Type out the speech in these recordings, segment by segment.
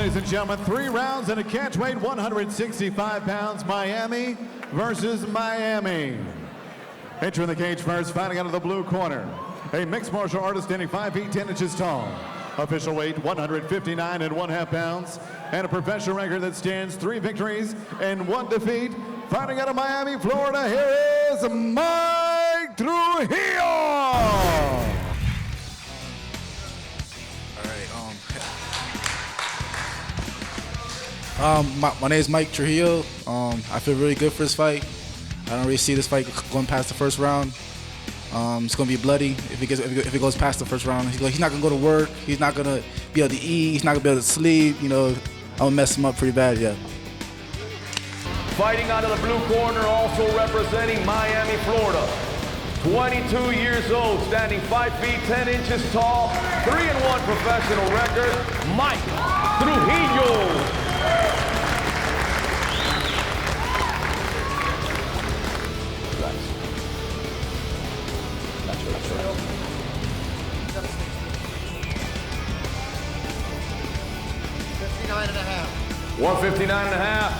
ladies and gentlemen, 3 rounds in a catch weight, 165 pounds, Miami versus Miami. Entering the cage first, fighting out of the blue corner, a mixed martial artist standing 5 feet 10 inches tall. Official weight 159.5 pounds, and a professional record that stands 3 victories and 1 defeat. Fighting out of Miami, Florida, here is Mike Trujillo. My name is Mike Trujillo. I feel really good for this fight. I don't really see this fight going past the first round. It's gonna be bloody if it goes past the first round. He's not gonna go to work. He's not gonna be able to eat. He's not gonna be able to sleep. You know, I'm gonna mess him up pretty bad. Yeah. Fighting out of the blue corner, also representing Miami, Florida. 22 years old, standing 5 feet 10 inches tall, 3-1 professional record, Mike Trujillo. 159.5.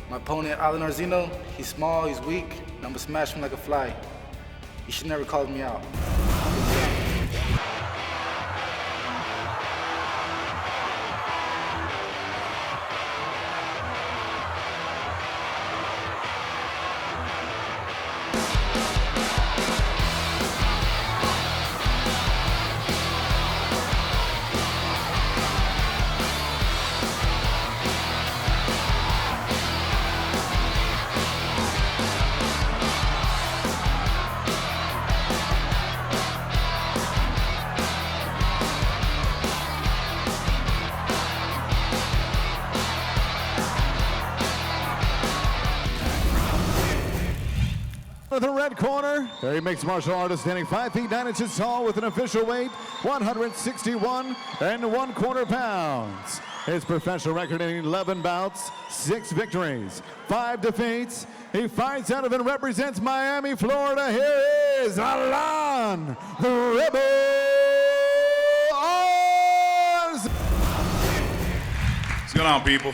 My opponent, ARZENO, he's small, he's weak, and I'm gonna smash him like a fly. He should never call me out. The red corner, a mixed martial artist standing 5 feet 9 inches tall with an official weight 161.25 pounds. His professional record in 11 bouts, 6 victories, 5 defeats. He fights out of and represents Miami, Florida. Here is Alan the Rebel ARZENO. What's going on, people?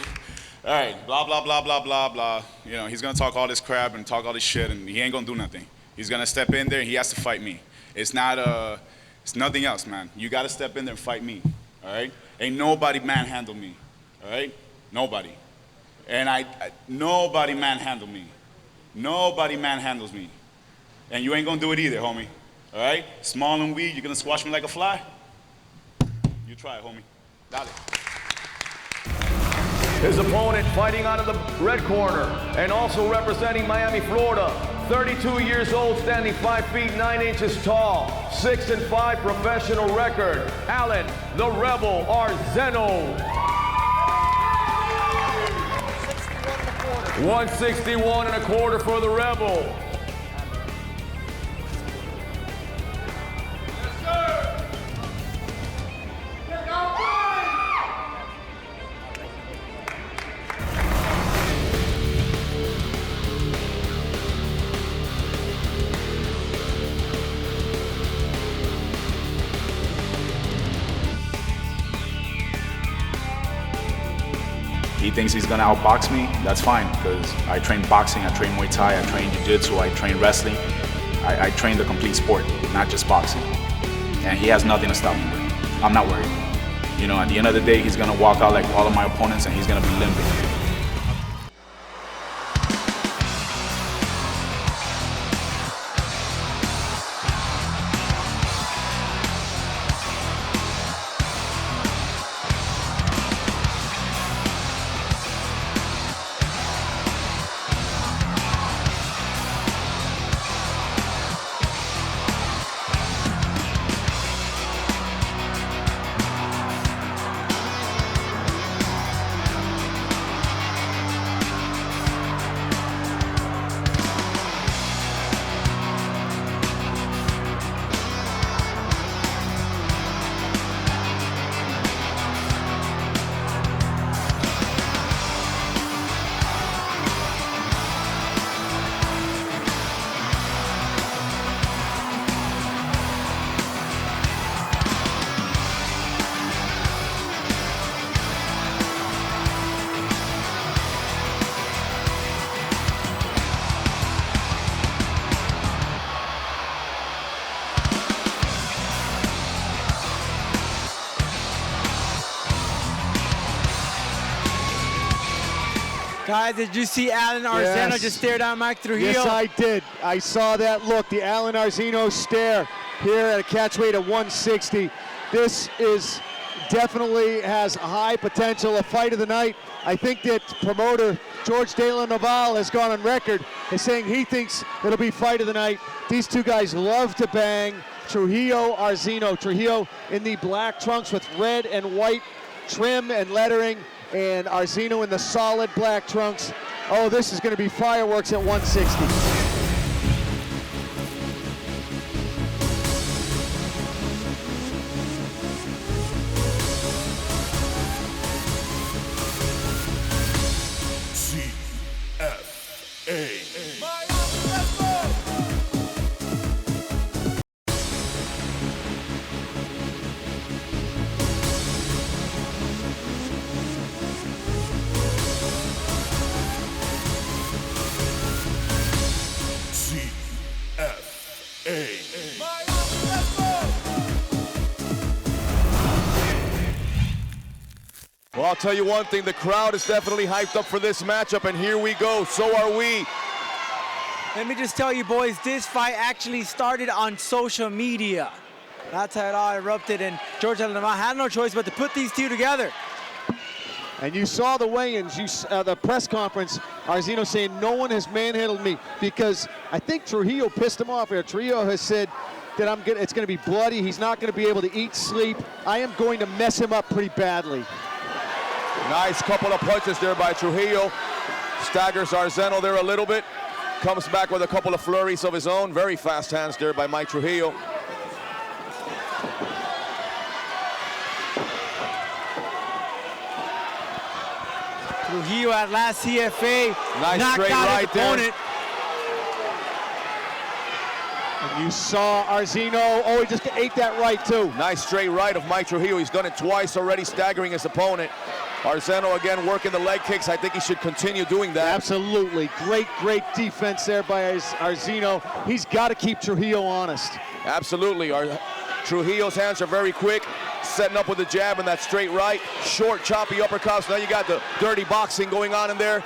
All right, blah, blah, blah, blah, blah, blah. You know, he's gonna talk all this crap and talk all this shit, and he ain't gonna do nothing. He's gonna step in there, he has to fight me. It's nothing else, man. You gotta step in there and fight me, all right? Ain't nobody manhandle me, all right? Nobody. And nobody manhandle me. Nobody manhandles me. And you ain't gonna do it either, homie, all right? Small and weak, you're gonna squash me like a fly? You try it, homie. Dale. His opponent fighting out of the red corner and also representing Miami, Florida. 32 years old, standing 5 feet 9 inches tall, 6-5 professional record, Alan the Rebel ARZENO. 161.25 for the Rebel. He thinks he's gonna outbox me, that's fine, because I train boxing, I train Muay Thai, I train Jiu-Jitsu, I train wrestling. I train the complete sport, not just boxing. And he has nothing to stop me with. I'm not worried. You know, at the end of the day, he's gonna walk out like all of my opponents and he's gonna be limping. Guys, did you see Alan Arzeno Yes. just stare down Mike Trujillo? Yes, I did. I saw that look, the Alan Arzeno stare here at a catch weight of 160. This is definitely has high potential, a fight of the night. I think that promoter George De La Naval has gone on record as saying he thinks it'll be fight of the night. These two guys love to bang. Trujillo, Arzeno. Trujillo in the black trunks with red and white trim and lettering, and Arzeno in the solid black trunks. Oh, this is going to be fireworks at 160. Well, I'll tell you one thing, the crowd is definitely hyped up for this matchup, and here we go, so are we. Let me just tell you, boys, this fight actually started on social media. That's how it all erupted, and George De La Naval had no choice but to put these two together. And you saw the weigh-ins, the press conference, Arzeno saying no one has manhandled me, because I think Trujillo pissed him off here. Trujillo has said that it's going to be bloody, he's not going to be able to eat, sleep. I am going to mess him up pretty badly. Nice couple of punches there by Trujillo. Staggers Arzeno there a little bit. Comes back with a couple of flurries of his own. Very fast hands there by Mike Trujillo. Trujillo at last CFA Nice knocked straight out right his there. opponent. And you saw Arzeno, oh, he just ate that right too. Nice straight right of Mike Trujillo. He's done it twice already, staggering his opponent. Arzeno again working the leg kicks. I think he should continue doing that. Absolutely, great defense there by Arzeno. He's got to keep Trujillo honest. Absolutely. Trujillo's hands are very quick, setting up with the jab and that straight right. Short, choppy uppercuts. Now you got the dirty boxing going on in there.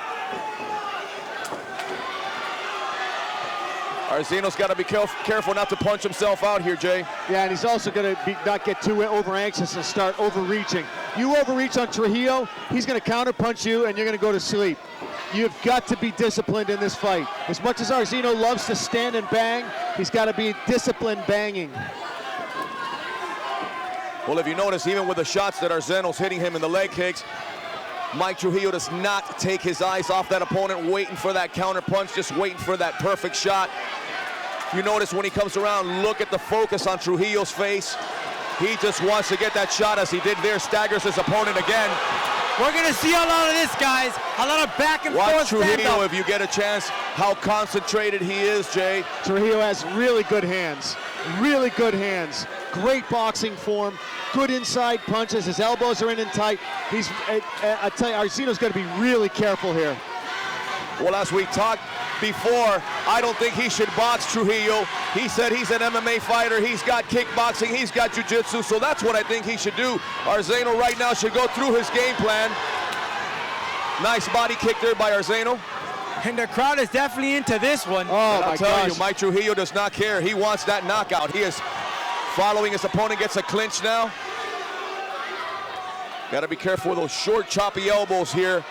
Arzeno's got to be careful not to punch himself out here, Jay. Yeah, and he's also going to not get too over anxious and start overreaching. You overreach on Trujillo, he's going to counterpunch you, and you're going to go to sleep. You've got to be disciplined in this fight. As much as Arzeno loves to stand and bang, he's got to be disciplined banging. Well, if you notice, even with the shots that Arzeno's hitting him in the leg kicks, Mike Trujillo does not take his eyes off that opponent, waiting for that counter punch, just waiting for that perfect shot. You notice when he comes around, look at the focus on Trujillo's face. He just wants to get that shot as he did there, staggers his opponent again. We're gonna see a lot of this, guys. A lot of back and Watch forth Trujillo stand-up. if you get a chance, how concentrated he is, Jay. Trujillo has really good hands, really good hands. Great boxing form, good inside punches. His elbows are in and tight. I tell you, Arzeno's got to be really careful here. Well, as we talked before, I don't think he should box Trujillo. He said he's an MMA fighter. He's got kickboxing. He's got jiu-jitsu. So that's what I think he should do. Arzeno right now should go through his game plan. Nice body kick there by Arzeno. And the crowd is definitely into this one. Oh, I'll my tell gosh. you, Mike Trujillo does not care. He wants that knockout. He is following his opponent, gets a clinch now. Got to be careful with those short, choppy elbows here.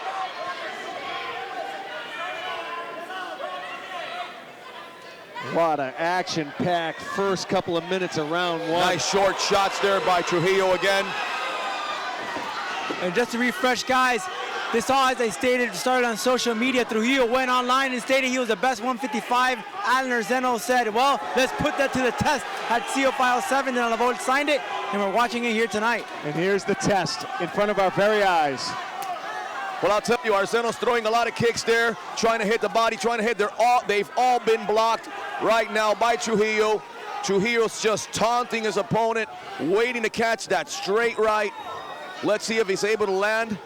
What an action-packed first couple of minutes of round one. Nice short shots there by Trujillo again. And just to refresh, guys, this all, as I stated, started on social media. Trujillo went online and stated he was the best 155. Alan Arzeno said, well, let's put that to the test at CO File 7. De La Naval signed it, and we're watching it here tonight. And here's the test in front of our very eyes. Well, I'll tell you, Arzeno's throwing a lot of kicks there, trying to hit the body, trying to hit. They've all been blocked right now by Trujillo. Trujillo's just taunting his opponent, waiting to catch that straight right. Let's see if he's able to land.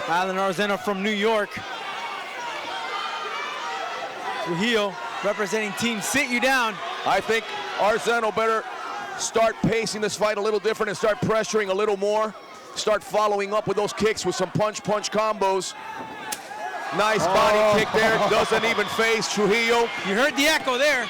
Alan Arzeno from New York. Trujillo representing Team Sit You Down. I think Arzeno better start pacing this fight a little different and start pressuring a little more. start following up with those kicks with some punch-punch combos. Nice body kick there, doesn't even phase Trujillo. You heard the echo there.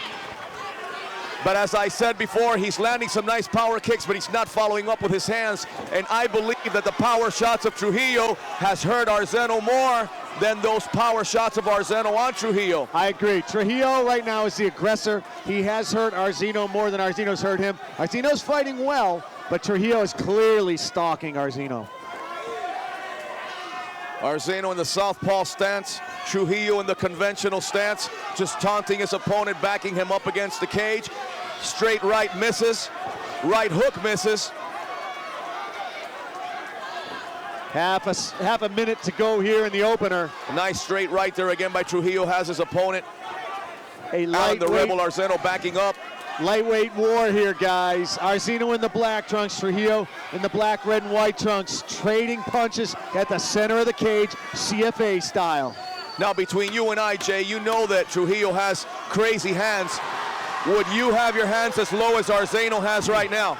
But as I said before, he's landing some nice power kicks, but he's not following up with his hands. And I believe that the power shots of Trujillo has hurt Arzeno more than those power shots of Arzeno on Trujillo. I agree. Trujillo right now is the aggressor. He has hurt Arzeno more than Arzeno's hurt him. Arzeno's fighting well, but Trujillo is clearly stalking Arzeno. Arzeno in the southpaw stance, Trujillo in the conventional stance, just taunting his opponent, backing him up against the cage. Straight right misses, right hook misses. Half a minute to go here in the opener. Nice straight right there again by Trujillo, has his opponent. Alan the Rebel Arzeno backing up. Lightweight war here, guys. Arzeno in the black trunks, Trujillo in the black, red, and white trunks, trading punches at the center of the cage, CFA style. Now between you and I, Jay, you know that Trujillo has crazy hands. Would you have your hands as low as Arzeno has right now?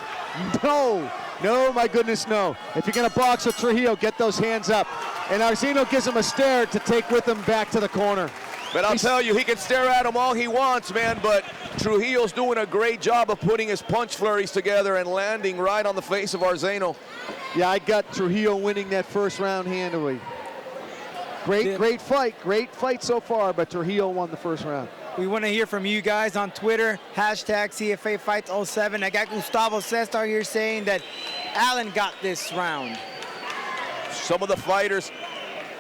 No, my goodness, no. If you're gonna box with Trujillo, get those hands up. And Arzeno gives him a stare to take with him back to the corner. But I'll tell you, he can stare at him all he wants, man, but Trujillo's doing a great job of putting his punch flurries together and landing right on the face of Arzeno. Yeah, I got Trujillo winning that first round handily. Great fight so far, but Trujillo won the first round. We want to hear from you guys on Twitter, hashtag CFA Fights 07. I got Gustavo Cesar here saying that Allen got this round. Some of the fighters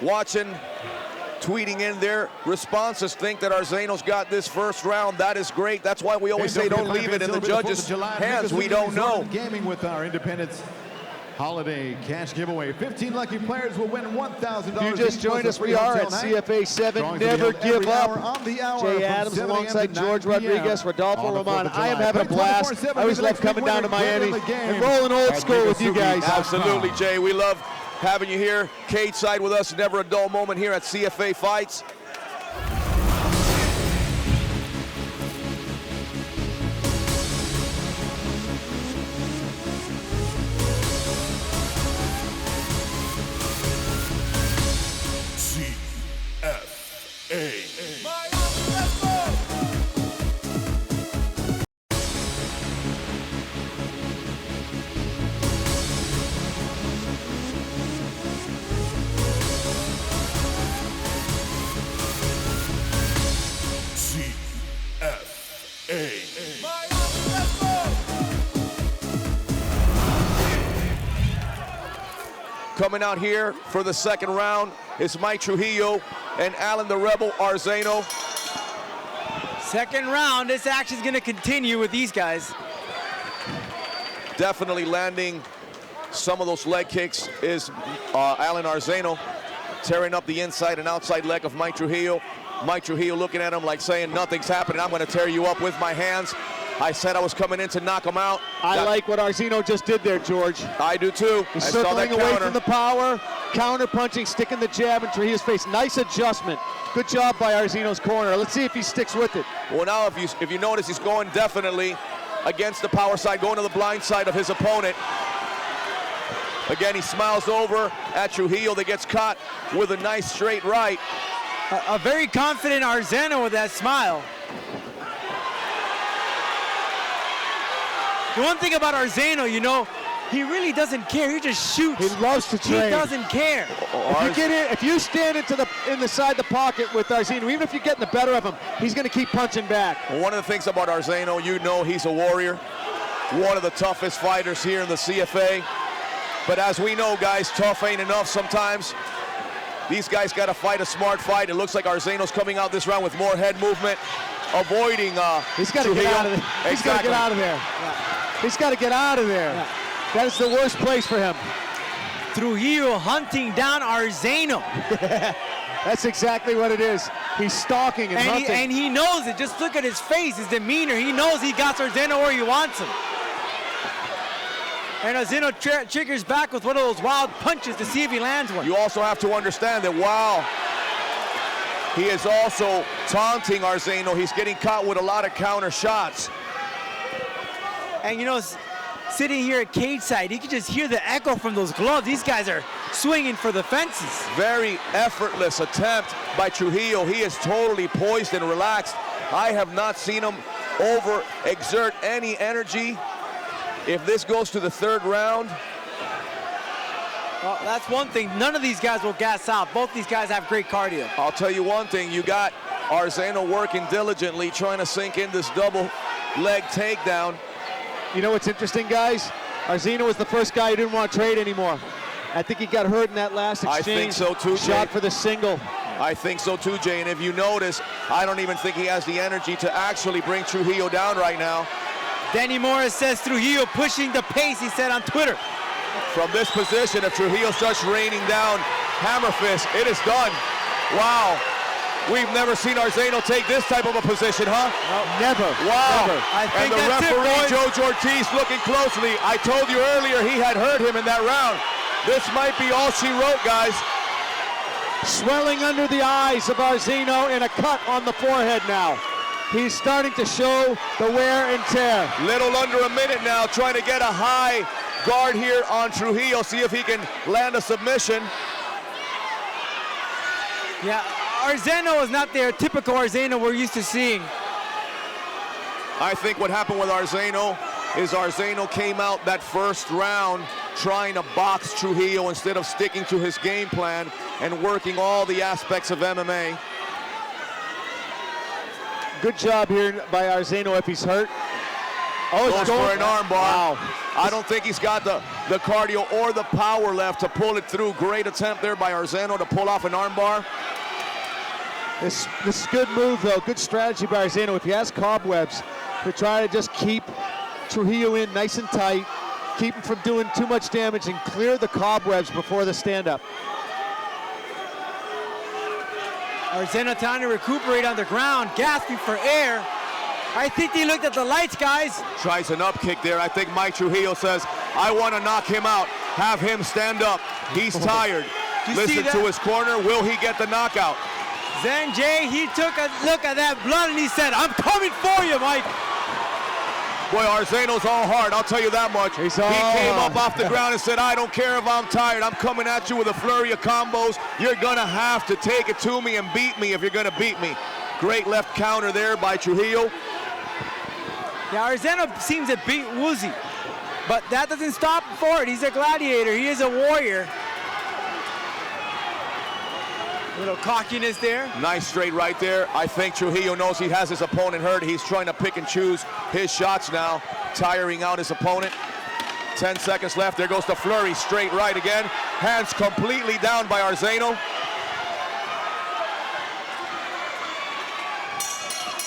watching, tweeting in their responses, think that Arzeno's got this first round. That is great. That's why we always say don't leave it in the judges' hands. We don't know. Gaming with our Independence Holiday cash giveaway. 15 lucky players will win $1,000. You just joined us. We are at CFA 7. Never give up. Jay Adams alongside George Rodriguez, Rodolfo Roman. I am having a blast. I always love coming down to Miami and rolling old school with you guys. Absolutely, Jay. We love having you here, cage side with us. Never a dull moment here at CFA Fights. Coming out here for the second round is Mike Trujillo and Alan the Rebel Arzeno. Second round, this action's gonna continue with these guys. Definitely landing some of those leg kicks is Alan Arzeno, tearing up the inside and outside leg of Mike Trujillo. Mike Trujillo looking at him like saying, nothing's happening, I'm gonna tear you up with my hands. I said I was coming in to knock him out. I like what Arzeno just did there, George. I do too. He's circling away from the power, counter punching, sticking the jab in Trujillo's face. Nice adjustment. Good job by Arzeno's corner. Let's see if he sticks with it. Well, now if you notice, he's going definitely against the power side, going to the blind side of his opponent. Again, he smiles over at Trujillo that gets caught with a nice straight right. A very confident Arzeno with that smile. The one thing about Arzeno, you know, he really doesn't care. He just shoots. He loves to train. He doesn't care. If you stand inside the pocket with Arzeno, even if you're getting the better of him, he's going to keep punching back. Well, one of the things about Arzeno, you know he's a warrior. One of the toughest fighters here in the CFA. But as we know, guys, tough ain't enough sometimes. These guys got to fight a smart fight. It looks like Arzeno's coming out this round with more head movement, avoiding He's got to get out of there. He's got to get out of there. He's got to get out of there. Yeah. That is the worst place for him. Trujillo hunting down Arzeno. That's exactly what it is. He's stalking and hunting. And he knows it. Just look at his face, his demeanor. He knows he got Arzeno where he wants him. And Arzeno triggers back with one of those wild punches to see if he lands one. You also have to understand that while he is also taunting Arzeno, he's getting caught with a lot of counter shots. And you know, sitting here at cage side, you can just hear the echo from those gloves. These guys are swinging for the fences. Very effortless attempt by Trujillo. He is totally poised and relaxed. I have not seen him overexert any energy. If this goes to the third round, well, that's one thing. None of these guys will gas out. Both these guys have great cardio. I'll tell you one thing. You got ARZENO working diligently, trying to sink in this double leg takedown. You know what's interesting, guys? ARZENO was the first guy who didn't want to trade anymore. I think he got hurt in that last exchange. I think so too, Shot Jay. for the single. I think so too, Jay. And if you notice, I don't even think he has the energy to actually bring Trujillo down right now. Danny Morris says Trujillo pushing the pace, he said on Twitter. From this position, if Trujillo starts raining down hammer fist, it is done. Wow. We've never seen ARZENO take this type of a position, huh? No, never. Wow. Never. I And think the that's it, referee, boys. George Ortiz, looking closely. I told you earlier he had hurt him in that round. This might be all she wrote, guys. Swelling under the eyes of ARZENO and a cut on the forehead now. He's starting to show the wear and tear. Little under a minute now, trying to get a high guard here on Trujillo, see if he can land a submission. Yeah, ARZENO is not their typical ARZENO we're used to seeing. I think what happened with ARZENO is ARZENO came out that first round trying to box Trujillo instead of sticking to his game plan and working all the aspects of MMA. Good job here by ARZENO if he's hurt. Oh, Goes for an armbar. Wow. I don't think he's got the cardio or the power left to pull it through. Great attempt there by ARZENO to pull off an armbar. This is good move, though. Good strategy by ARZENO. If he has cobwebs, to try to just keep Trujillo in nice and tight, keep him from doing too much damage, and clear the cobwebs before the stand-up. ARZENO trying to recuperate on the ground, gasping for air. I think they looked at the lights, guys. Tries an up kick there. I think Mike Trujillo says, I want to knock him out. Have him stand up. He's tired. You see Listen that? to his corner. Will he get the knockout? Then Jay, he took a look at that blood and he said, I'm coming for you, Mike. Boy, ARZENO's all hard, I'll tell you that much. He's He all came hard. up off the ground and said, I don't care if I'm tired. I'm coming at you with a flurry of combos. You're going to have to take it to me and beat me if you're going to beat me. Great left counter there by Trujillo. Yeah, ARZENO seems a bit woozy, but that doesn't stop him for it. He's a gladiator. He is a warrior. Little cockiness there. Nice straight right there. I think Trujillo knows he has his opponent hurt. He's trying to pick and choose his shots now, tiring out his opponent. 10 seconds left. There goes the flurry, straight right again. Hands completely down by ARZENO.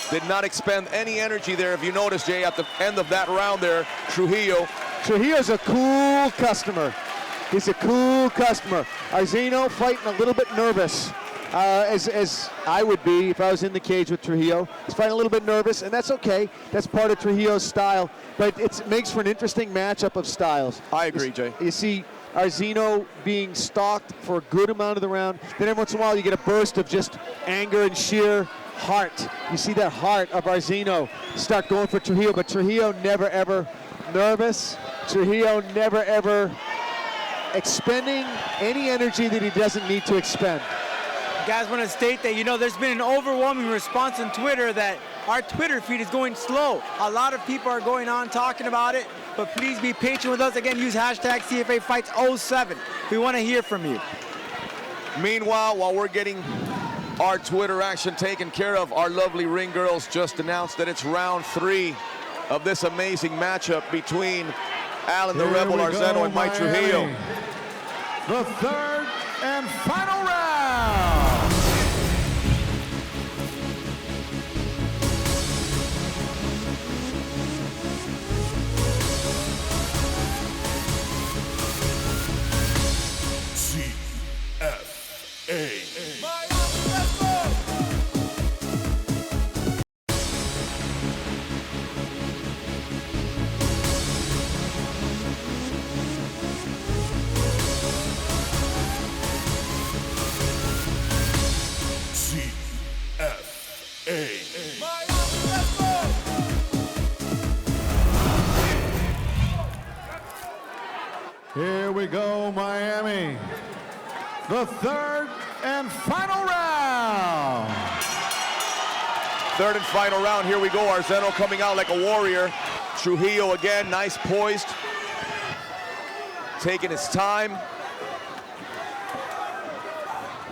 Did not expend any energy there. If you notice, Jay, at the end of that round there, Trujillo. Trujillo's a cool customer. He's a cool customer. ARZENO fighting a little bit nervous, as I would be if I was in the cage with Trujillo. He's fighting a little bit nervous, and that's okay. That's part of Trujillo's style, but it makes for an interesting matchup of styles. I agree, Jay. You see ARZENO being stalked for a good amount of the round. Then every once in a while you get a burst of just anger and sheer heart. You see that heart of ARZENO start going for Trujillo, but Trujillo never ever nervous. Trujillo never ever expending any energy that he doesn't need to expend. Guys, want to state that, you know, there's been an overwhelming response on Twitter that our Twitter feed is going slow. A lot of people are going on talking about it, but please be patient with us. Again, use hashtag CFA Fights 07. We want to hear from you. Meanwhile, while we're getting our Twitter action taken care of, our lovely ring girls just announced that it's round 3 of this amazing matchup between Alan the Here Rebel we ARZENO go, and Mike Trujillo. Miami. The third and final round. the third and final round. Third and final round, here we go. Arzeno coming out like a warrior. Trujillo again, nice poised. Taking his time.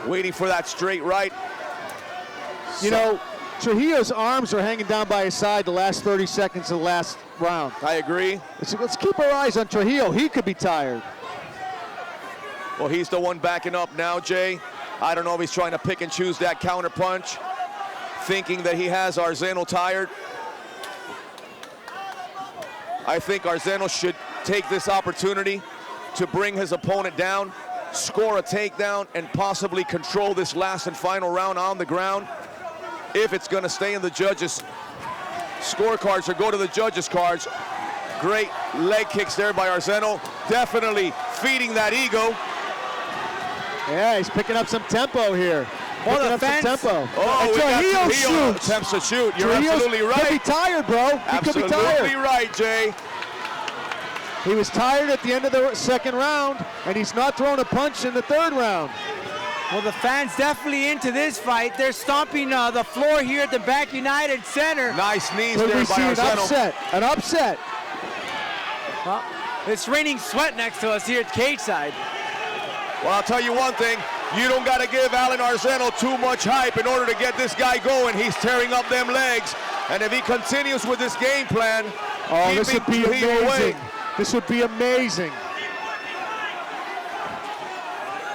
Waiting for that straight right. You know, Trujillo's arms are hanging down by his side the last 30 seconds of the last round. I agree. Let's keep our eyes on Trujillo. He could be tired. Well, he's the one backing up now, Jay. I don't know if he's trying to pick and choose that counter punch, thinking that he has Arzeno tired. I think Arzeno should take this opportunity to bring his opponent down, score a takedown, and possibly control this last and final round on the ground. If it's gonna stay in the judges' scorecards or go to the judges' cards. Great leg kicks there by Arzeno. Definitely feeding that ego. Yeah, he's picking up some tempo here. Well, Picking the up some fans- tempo. Oh, And we got Trujillo Trujillo shoots. attempts to shoot. You're Trujillo's absolutely could be right. tired, bro. He could be Absolutely tired. right, Jay. He was tired at the end of the second round, and he's not throwing a punch in the third round. Well, the fans definitely into this fight. They're stomping the floor here at the Bank United Center. Nice knees Could there we by see an Arzeno. upset? An upset. Well, it's raining sweat next to us here at cage side. Well, I'll tell you one thing. You don't got to give Alan Arzeno too much hype in order to get this guy going. He's tearing up them legs. And if he continues with this game plan, Oh, this would be Trujillo amazing. away. This would be amazing.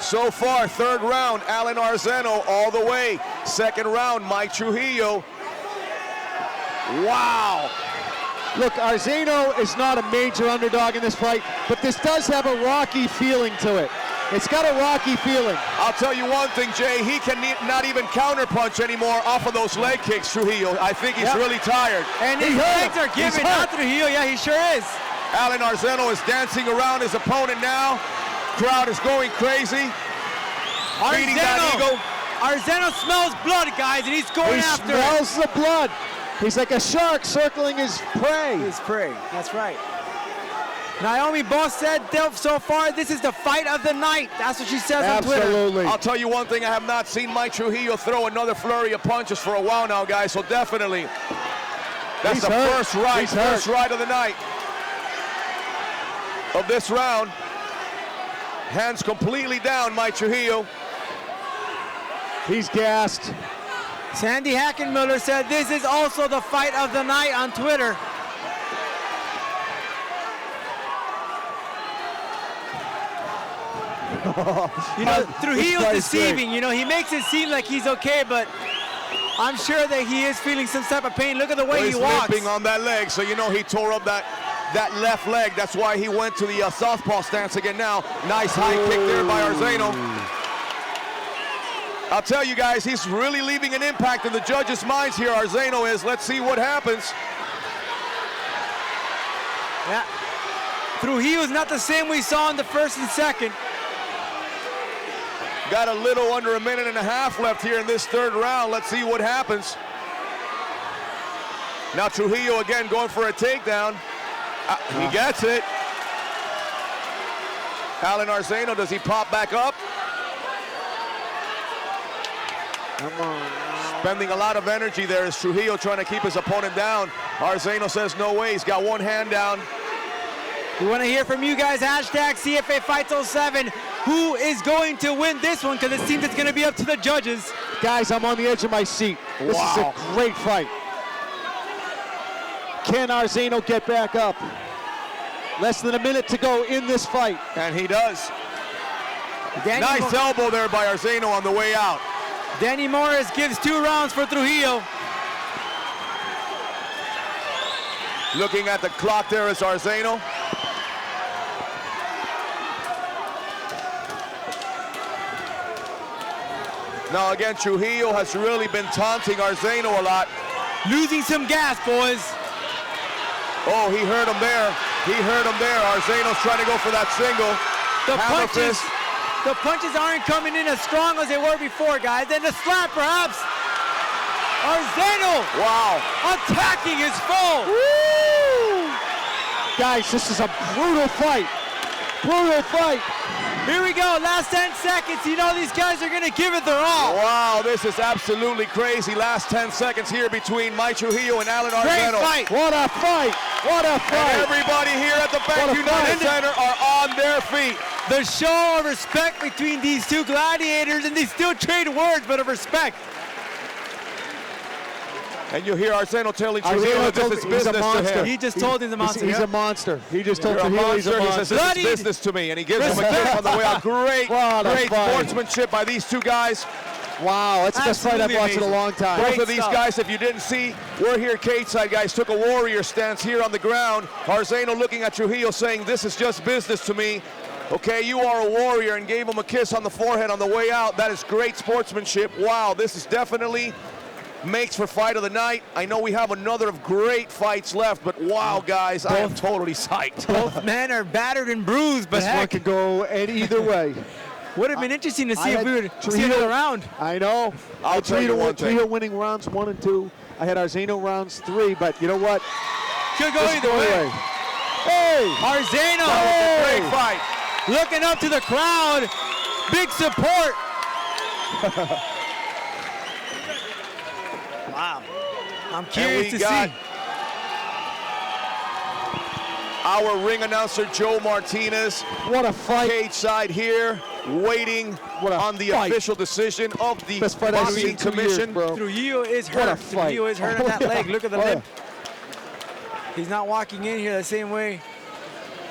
So far, third round, Alan Arzeno all the way. Second round, Mike Trujillo. Wow. Look, Arzeno is not a major underdog in this fight, but this does have a Rocky feeling to it. It's got a Rocky feeling. I'll tell you one thing, Jay. He can not even counterpunch anymore off of those leg kicks, Trujillo. I think he's really tired. And his legs are giving out Trujillo. Yeah, he sure is. Alan Arzeno is dancing around his opponent now. Crowd is going crazy. Beating that ego. Arzeno smells blood, guys, and he's going He after smells the blood. He's like a shark circling his prey. His prey. That's right. Naomi Boss said so far, this is the fight of the night. That's what she says on Twitter. Absolutely. I'll tell you one thing, I have not seen Mike Trujillo throw another flurry of punches for a while now, guys, so definitely that's He's the hurt. first right, He's first hurt. right of the night of this round. Hands completely down, Mike Trujillo. He's gassed. Sandy Hackenmiller said this is also the fight of the night on Twitter. You know, Trujillo's deceiving. You know, he makes it seem like he's okay, but I'm sure that he is feeling some type of pain. Look at the way He's he walks. limping on that leg, so you know he tore up that left leg. That's why he went to the southpaw stance again now. Nice high kick there by Arzeno. I'll tell you guys, he's really leaving an impact in the judges' minds here, Arzeno is. Let's see what happens. Yeah. Trujillo's not the same we saw in the first and second. Got a little under a minute and a half left here in this third round. Let's see what happens. Now Trujillo again going for a takedown. He gets it. Alan Arzeno, does he pop back up? Come on. Spending a lot of energy there is Trujillo trying to keep his opponent down. Arzeno says no way, he's got one hand down. We want to hear from you guys, hashtag CFA Fights 07. Who is going to win this one? Because it seems it's going to be up to the judges. Guys, I'm on the edge of my seat. This is a great fight. Can Arzeno get back up? Less than a minute to go in this fight. And he does. Nice elbow there by Arzeno on the way out. Danny Morris gives 2 rounds for Trujillo. Looking at the clock there is Arzeno. Now again, Trujillo has really been taunting Arzeno a lot. Losing some gas, boys. Oh, he heard him there. He heard him there. Arzeno's trying to go for that single. The punches aren't coming in as strong as they were before, guys. And the slap, perhaps. Arzeno. Wow. Attacking his foe. Woo! Guys, this is a brutal fight. Brutal fight. Here we go, last 10 seconds. You know these guys are gonna give it their all. Wow, this is absolutely crazy. Last 10 seconds here between Mike Trujillo and Alan Great Arzeno. fight. What a fight. What a And fight. everybody here at the Bank What a United fight. Center are on their feet. The show of respect between these two gladiators, and they still trade words, but of respect. And you hear Arzeno telling Arzeno Trujillo that told this is me he's a business to monster. him. He just told him the monster. He's a monster. He just told You're a Trujillo he's a monster. He monster. says, this is Bloodied. business to me. And he gives him a kiss on the way out. Great, What a great fight. sportsmanship by these two guys. Wow, that's the best fight I've Absolutely watched in a amazing. long time. Both Great of these stuff. guys, if you didn't see, we're here cage-side, guys, took a warrior stance here on the ground. Arzeno looking at Trujillo saying, this is just business to me. Okay, you are a warrior, and gave him a kiss on the forehead on the way out. That is great sportsmanship. Wow, this is definitely makes for fight of the night. I know we have another of great fights left, but wow, guys, I am totally psyched. Both men are battered and bruised, but This one heck, could go either way. would have been interesting to see I if we had would see Trujillo- another round. I know. I'll tell you one thing. Trujillo winning rounds 1 and 2. I had Arzeno rounds 3, but you know what? Could go This either go way. away. Hey! Arzeno Great fight. looking up to the crowd. Big support. Wow. I'm curious we to got see. Our ring announcer, Joe Martinez, What a fight. cage side here, waiting What a on the fight. official decision of the Best fight I've seen Boxing in 2 Commission. years, bro. Trujillo is What a hurt. fight. Trujillo is hurt on Oh, that yeah. leg. Look at the Oh, limp. He's not walking in here the same way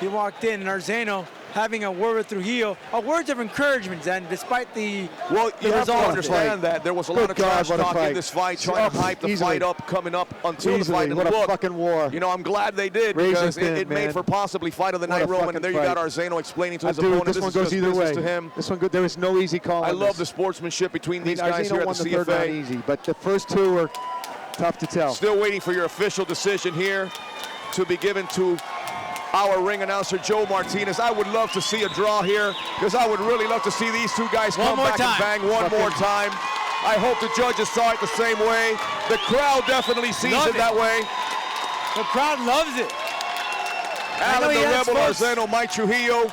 he walked in. And Arzeno having a word with Trujillo, words of encouragement, and despite the Well, you have to result. understand that there was a lot Good of God, trash what a talk in fight. this fight, trying to hype the Easily. fight up, coming up until the Easily. fight. And What a look, fucking war. you know, I'm glad they did Razor because thin, it man. made for possibly fight of the What night, a Roman. And there you fucking got fight. Arzeno explaining to his Dude, opponent, this this one is goes just either business way. to him. This one good. There is no easy call. I on love this. the sportsmanship between I mean, these guys Arzeno here at won the the third round CFA. easy, but the first two were tough to tell. Still waiting for your official decision here to be given to our ring announcer, Joe Martinez. I would love to see a draw here because I would really love to see these two guys One come more back time. and bang one more time. I hope the judges saw it the same way. The crowd definitely sees Love it it. that way. The crowd loves it. Alan know the he has Rebel folks. Arzeno, Mike Trujillo.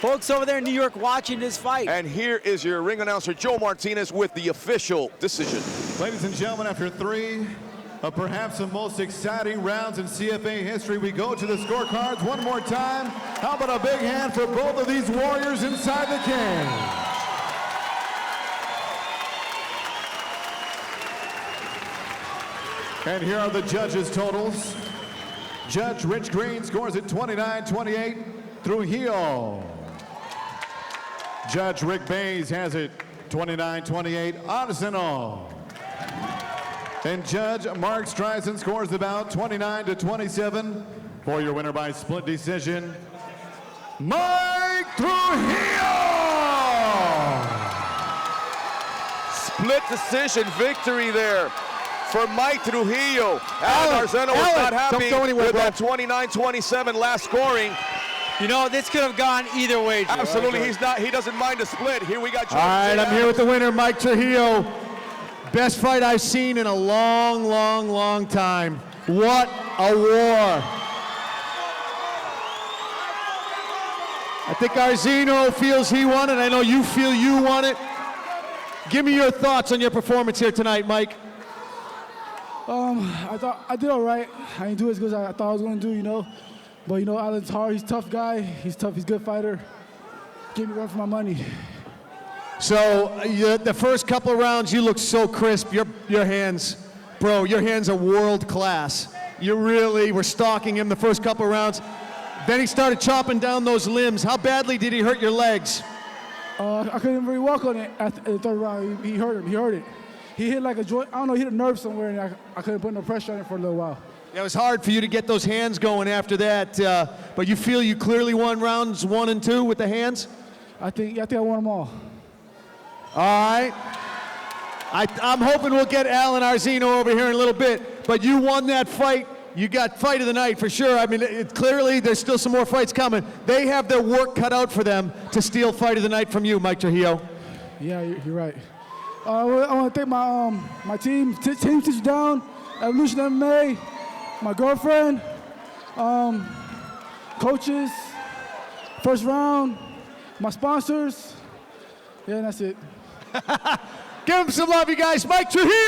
Folks over there in New York watching this fight. And here is your ring announcer, Joe Martinez, with the official decision. Ladies and gentlemen, after 3 of perhaps the most exciting rounds in CFA history, we go to the scorecards one more time. How about a big hand for both of these warriors inside the cage? And here are the judges' totals. Judge Rich Green scores at 29-28 Trujillo. Judge Rick Bays has it 29-28 Arzeno. And Judge Mark Streisand scores the bout 29-27 for your winner by split decision, Mike Trujillo! Split decision victory there for Mike Trujillo. Alan Arzeno was not happy don't go anywhere, with bro. that 29-27 last scoring. You know, this could have gone either way, Joe. Absolutely, he doesn't mind a split. Here we got George All right, J. I'm here with the winner, Mike Trujillo. Best fight I've seen in a long, long, long time. What a war. I think Arzeno feels he won it. I know you feel you won it. Give me your thoughts on your performance here tonight, Mike. I thought I did all right. I didn't do as good as I thought I was going to do, you know. But, you know, Alan's hard. He's a tough guy. He's tough. He's a good fighter. Give me run for my money. So the first couple of rounds, you look so crisp. Your hands, bro, your hands are world class. You really were stalking him the first couple of rounds. Then he started chopping down those limbs. How badly did he hurt your legs? I couldn't really walk on it at the third round. He hurt him. He hurt it. He hit like a joint. I don't know. He hit a nerve somewhere, and I couldn't put no pressure on it for a little while. It was hard for you to get those hands going after that, but you feel you clearly won rounds 1 and 2 with the hands? I think I won them all. All right. I'm hoping we'll get Alan Arzeno over here in a little bit, but you won that fight. You got fight of the night for sure. I mean, clearly there's still some more fights coming. They have their work cut out for them to steal fight of the night from you, Mike Trujillo. Yeah, you're right. I want to thank my team, Team Teach Down, Evolution MMA, my girlfriend, coaches, First round, my sponsors. Yeah, and that's it. Give him some love, you guys. Mike Trujillo!